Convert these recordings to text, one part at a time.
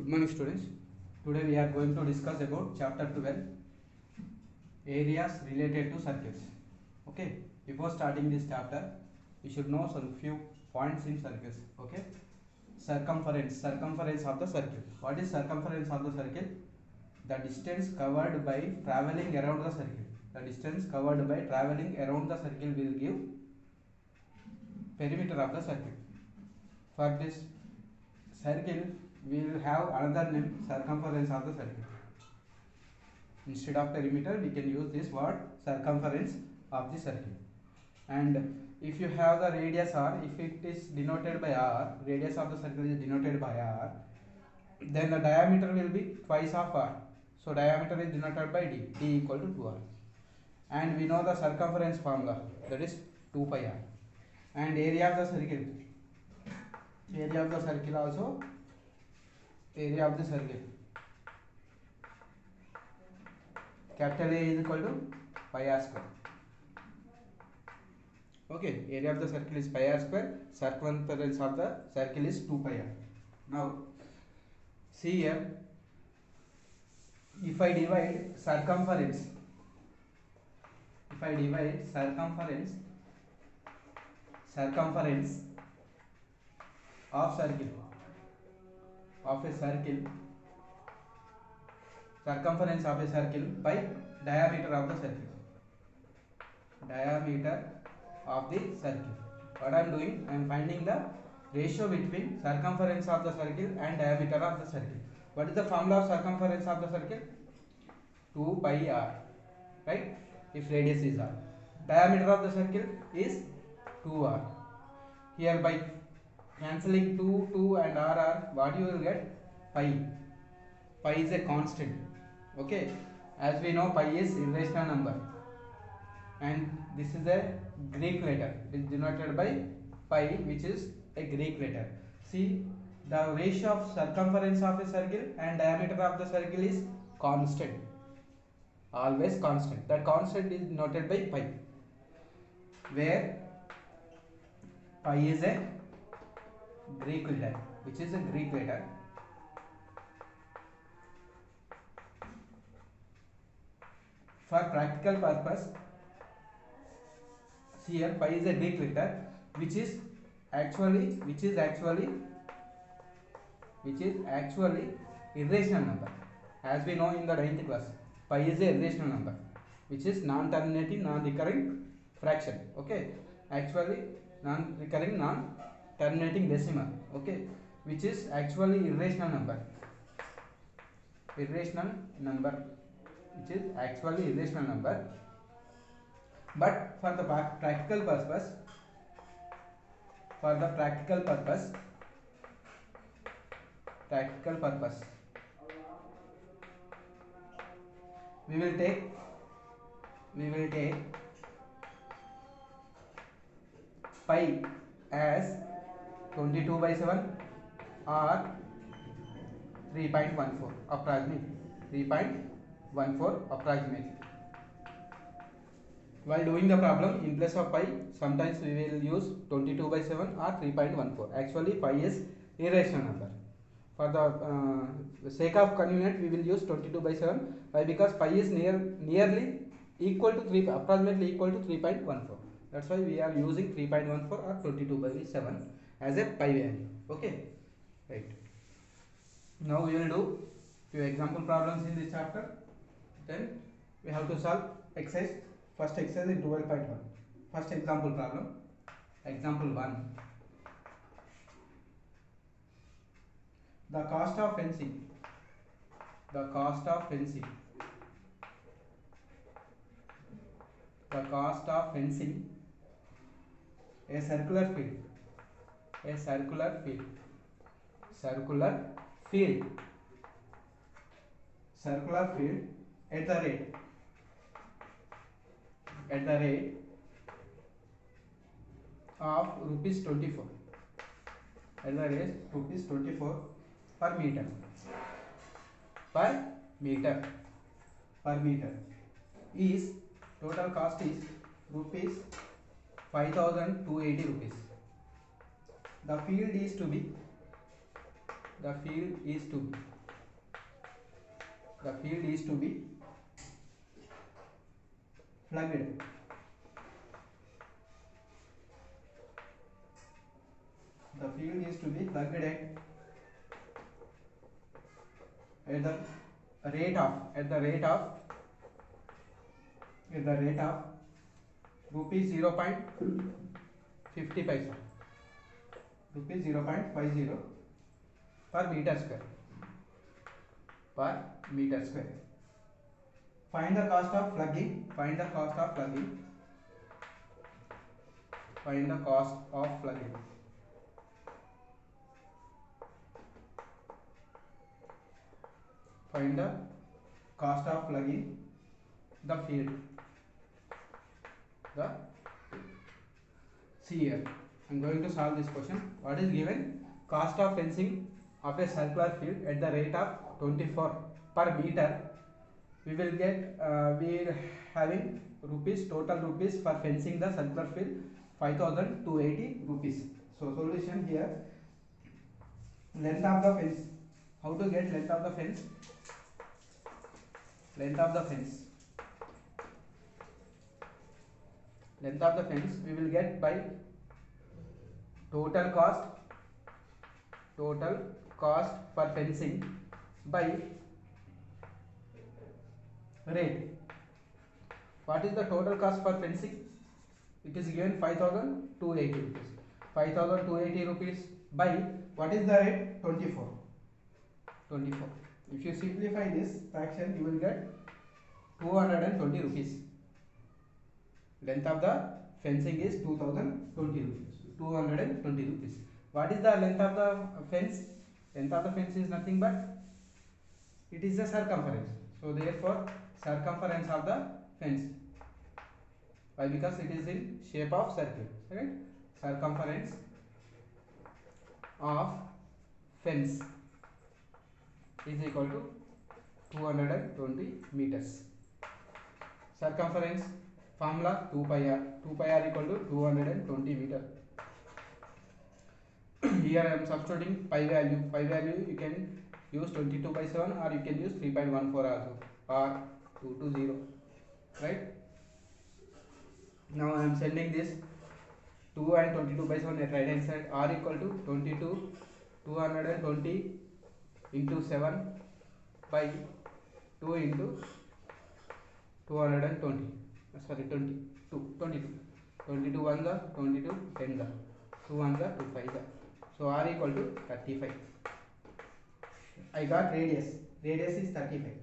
Good morning students. Today we are going to discuss about chapter 12, areas related to circles. Okay, before starting this chapter you should know some few points in circles. Okay, circumference of the circle. What is circumference of the circle? The distance covered by traveling around the circle. The distance covered by traveling around the circle will give perimeter of the circle. For this circle we will have another name, circumference of the circle. Instead of perimeter we can use this word, circumference of the circle. And if you have the radius r, if it is denoted by r, radius of the circle is denoted by r, then the diameter will be twice of r. So diameter is denoted by d, d equal to 2r. And we know the circumference formula, that is 2 pi r. And area of the circle, area of the circle also, area of the circle, capital A is equal to pi r square. Okay, area of the circle is pi r square, circumference of the circle is 2 pi r. Now see here, if I divide circumference, circumference of circle, of a circle, circumference of a circle by diameter of the circle, diameter of the circle. What I am doing, I am finding the ratio between circumference of the circle and diameter of the circle. What is the formula of circumference of the circle? 2 pi r, right? If radius is r, diameter of the circle is 2r. Here by cancelling 2 and r, what you will get? Pi. Pi is a constant. Okay, as we know, pi is irrational number, and this is a Greek letter. It is denoted by pi, which is a Greek letter. See, the ratio of circumference of a circle and diameter of the circle is constant, always constant. That constant is denoted by pi, where pi is a Greek letter, which is a Greek letter. For practical purpose, here pi is a Greek letter, which is actually irrational number. As we know in the 9th class, pi is a irrational number, which is non-terminating, non-recurring fraction. Okay, actually non-recurring, non-terminating decimal. Okay, which is actually irrational number, which is actually irrational number. But for the practical purpose, we will take pi as 22/7 or 3.14 approximately. While doing the problem, in place of pi, sometimes we will use 22/7 or 3.14. Actually, pi is irrational number. For the sake of convenience, we will use 22/7. Why? Because pi is nearly equal to 3, approximately equal to 3.14. That's why we are using 3.14 or 22/7 as a pi value. Okay, right. Now we will do few example problems in this chapter. Then we have to solve exercise. First exercise in 12.1. First example problem. Example 1. The cost of fencing a circular field at the rate of rupees 24, at the rate rupees 24 per meter is total cost is rupees 5,280 rupees. The field is to be the field is to be plugged. The field is to be plugged at the rate of rupees 0.50 paisa, rupees 0.50 per meter square. Find the cost of plugging. Find the cost of plugging. Find the cost of plugging. Find the cost of plugging the field. See here, I am going to solve this question. What is given? Cost of fencing of a circular field at the rate of 24 per meter. We will get we are having total rupees for fencing the circular field 5280 rupees. So solution here, length of the fence. How to get length of the fence? Length of the fence we will get by total cost for fencing by rate. What is the total cost for fencing? It is given 5280 rupees. 5280 rupees by what is the rate? 24. If you simplify this fraction, you will get 220 rupees. Length of the fencing is 220 rupees. What is the length of the fence? Length of the fence is nothing but it is the circumference. So therefore circumference of the fence. Why? Because it is in shape of circle, right? Circumference of fence is equal to 220 meters. Circumference formula 2 pi r. 2 pi r equal to 220 meter. Here I am substituting pi value. Pi value you can use 22/7 or you can use 3.14 also, or 220, right? Now I am sending this 2 and 22/7 at right hand side. R equal to 220 into 7 by 2 into 220. Sorry, 22 1 the 22 10 the 2 1 the 2 5 the. So R equal to 35. I got radius is 35.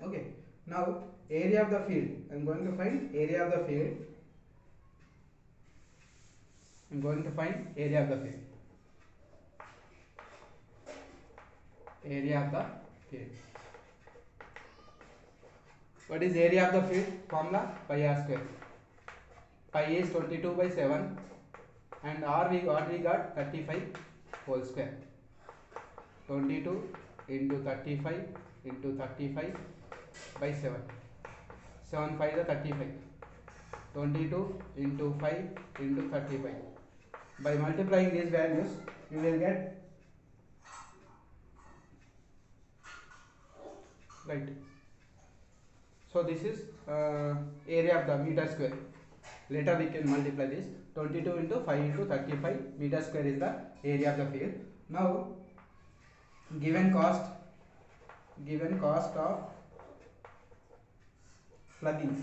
Okay, now area of the field. I am going to find area of the field. Area of the field. What is area of the field? Formula pi r square. Pi is 22/7 and r we got 35 whole square. 22 into 35 into 35/7. 7 5 the 35. 22 into 5 into 35. By multiplying these values, you will get right. So this is area of the meter square. Later we can multiply this. 22 into 5 into 35 meter square is the area of the field. Now given cost of plugging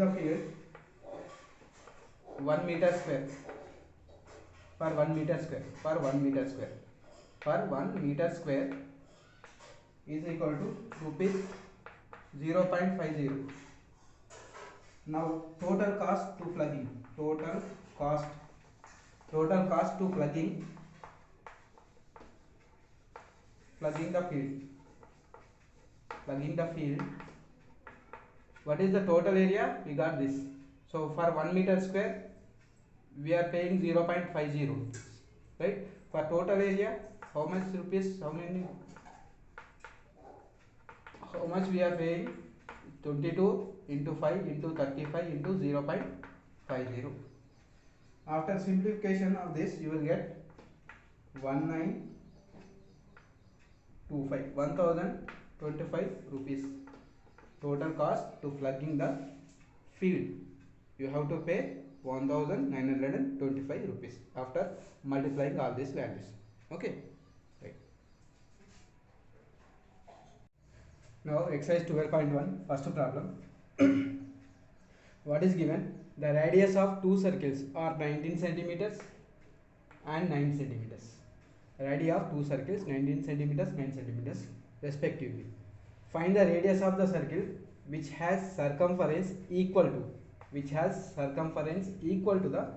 the field 1 meter square per 1 meter square is equal to rupees 0.50. Now total cost to plugging the field. What is the total area? We got this. So for 1 meter square we are paying 0.50, right? For total area, how much we are paying? 22 into 5 into 35 into 0.50. After simplification of this, you will get 1025 rupees total cost to plugging the field. You have to pay 1925 rupees after multiplying all these values. Okay, right. Now exercise 12.1, first problem. What is given? The radius of two circles are 19 centimeters and 9 centimeters. Radius of two circles 19 centimeters, 9 centimeters respectively. Find the radius of the circle which has circumference equal to the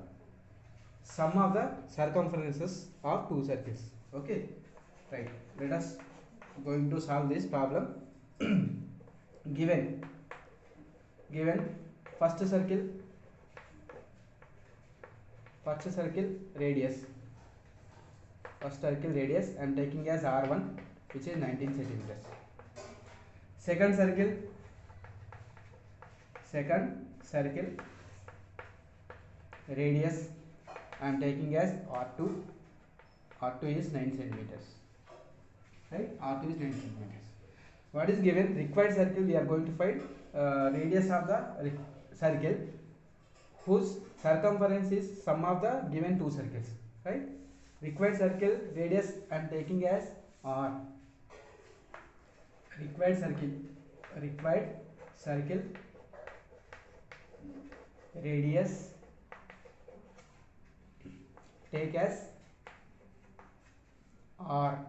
sum of the circumferences of two circles. Okay, right. Let us going to solve this problem. given first circle radius. First circle radius I am taking as R1, which is 19 centimeters. Second circle radius I am taking as R2. R2 is 9 centimeters. Right? R2 is 9 centimeters. What is given? Required circle we are going to find radius of the circle whose circumference is sum of the given two circles. Right? Required circle radius I am taking as R. Required circle radius take as R.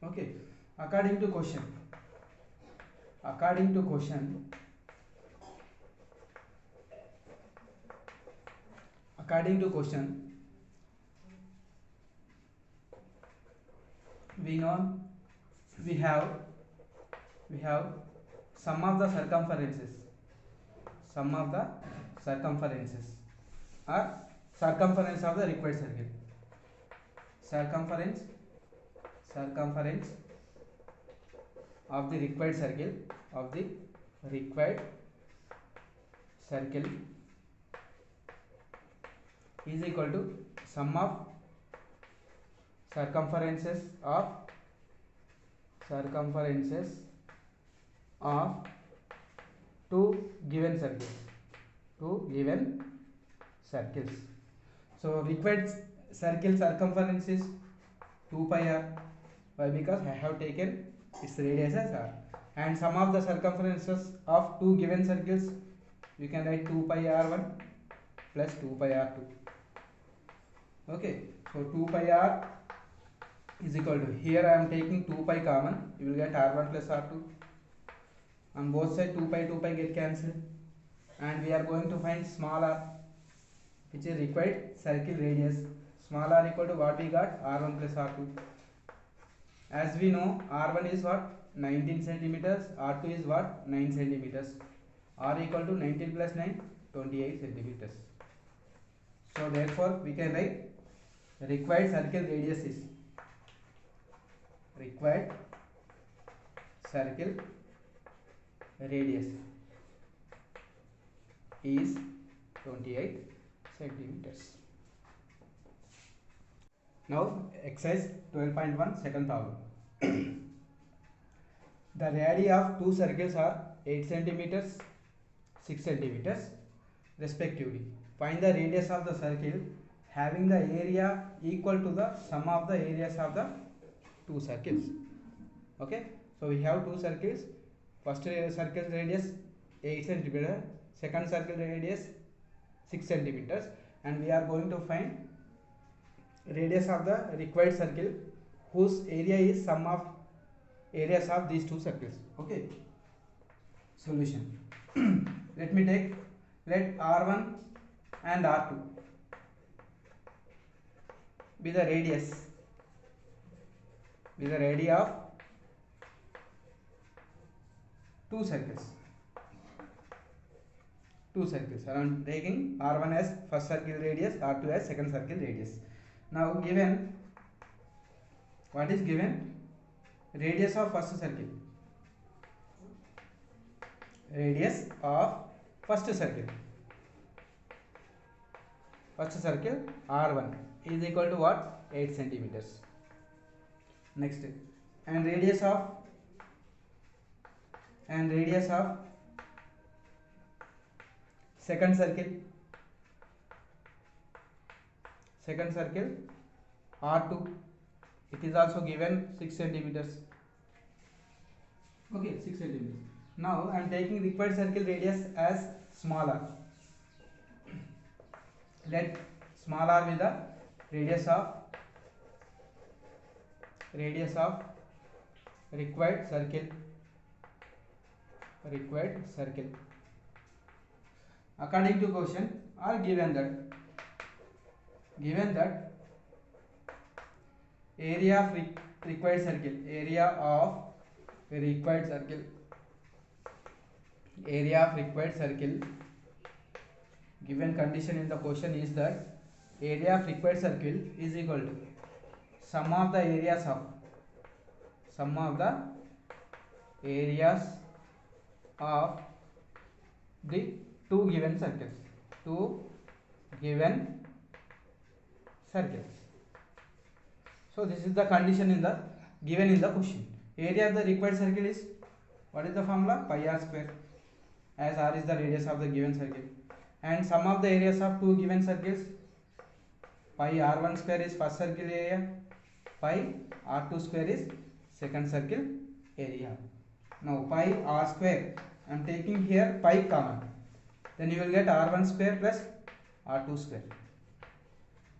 Okay. According to question we have sum of the circumferences or circumference of the required circle. Circumference of the required circle is equal to sum of circumferences of two given circles. So required circle circumference is 2 pi r. Why? Because I have taken its radius as r, and sum of the circumferences of two given circles you can write 2 pi r1 plus 2 pi r2. Okay, so 2 pi r is equal to, here I am taking 2 pi common, you will get r1 plus r2. On both sides 2 pi get cancelled, and we are going to find small r, which is required circle radius. Small r equal to what we got? R1 plus R2. As we know, R1 is what? 19 centimeters. R2 is what? 9 centimeters. R equal to 19 plus 9, 28 centimeters. So therefore, we can write required circle radius is 28 centimeters. Now exercise 12.1, second problem. The radii of two circles are 8 centimeters, 6 centimeters respectively. Find the radius of the circle having the area equal to the sum of the areas of the two circles. Okay, so we have two circles. First circle radius 8 centimeters, second circle radius 6 centimeters, and we are going to find radius of the required circle whose area is sum of areas of these two circles. Okay, solution. Let R1 and R2 be the radius, radii of two circles. I am taking R1 as first circle radius, R2 as second circle radius. Now given, what is given? Radius of first circle. first circle R1 is equal to what? 8 centimeters. Next, and radius of second circle R2, it is also given 6 centimeters. Okay, 6 centimeters. Now I am taking required circle radius as small r. Let small r be the radius of required circle. According to question, or given that area of required circle, given condition in the question is that area of required circle is equal to sum of the areas of the two given circles. So this is the condition given in the question. Area of the required circle is, what is the formula? Pi r square, as r is the radius of the given circle, and sum of the areas of two given circles, pi r1 square is first circle area, pi r2 square is second circle area. Now pi r square, I am taking here pi common, then you will get r1 square plus r2 square.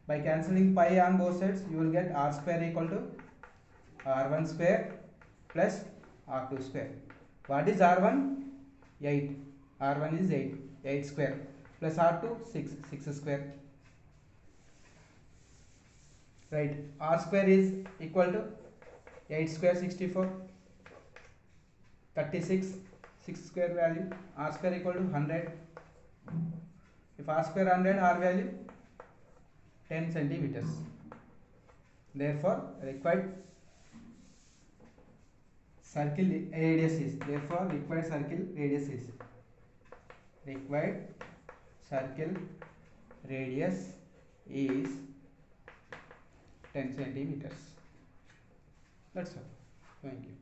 By cancelling pi on both sides, you will get r square equal to r1 square plus r2 square. What is r1? 8. r1 is 8 square, plus r2 6 square. Right, r square is equal to 8 square 64, 36, 6 square value, r square equal to 100. If r square 100, r value 10 centimeters. Therefore required circle radius is 10 centimeters. That's all. Thank you.